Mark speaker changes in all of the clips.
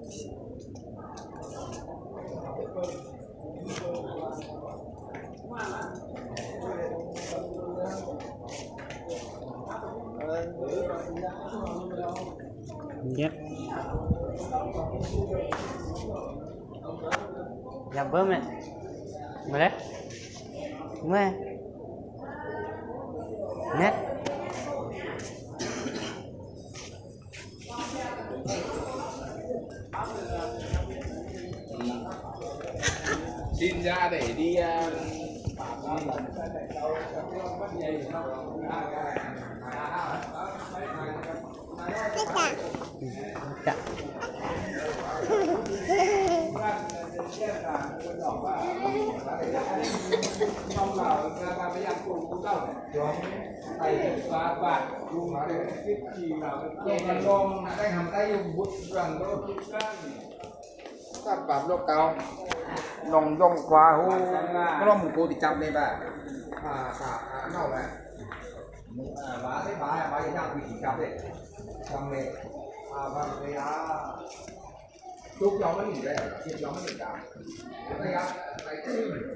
Speaker 1: Yes. Làm bơm này. Mà đấy. Nghe. Nét.
Speaker 2: Xin ra để đi
Speaker 1: Dạ.
Speaker 2: các bạn lúc cao nòng dòng qua hú nó một cô thì chăm đây bà nào này bà thấy bà thì chăm thì chăm đấy chăm này và cái lúc nhóm nó nghỉ đây chuyện nhóm nó nghỉ cả đây á cái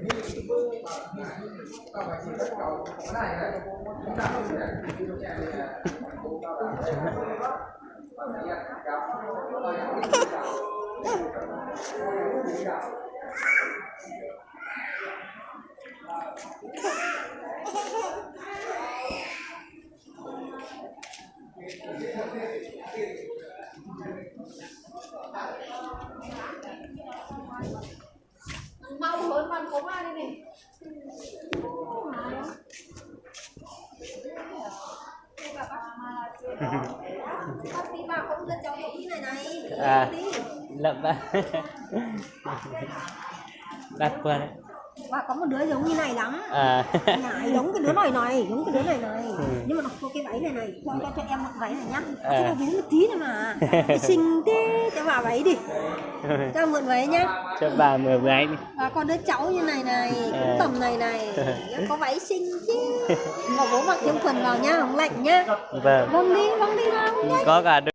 Speaker 2: như các bạn chỉ rất cầu cái này chúng ta không thể chúng ta
Speaker 3: mau hơn bằng có ai đây này bác tí bà không dẫn cháu đi này này
Speaker 1: À, lợm ba. Đặt qua đấy.
Speaker 3: bà có một đứa giống như này lắm
Speaker 1: À.
Speaker 3: này giống cái đứa này giống cái đứa này nhưng mà nó có cái váy này cho em mặc váy này nhá cho nó một tí thôi mà xinh thế cho bà váy đi cho mượn váy nhá
Speaker 1: Cho bà mượn váy đi.
Speaker 3: bà có đứa cháu như này cũng tầm này có váy xinh chứ mà bố mặc thêm quần vào nhá không lạnh nhá
Speaker 1: Vâng.
Speaker 3: vâng đi nào nhá
Speaker 1: Có cả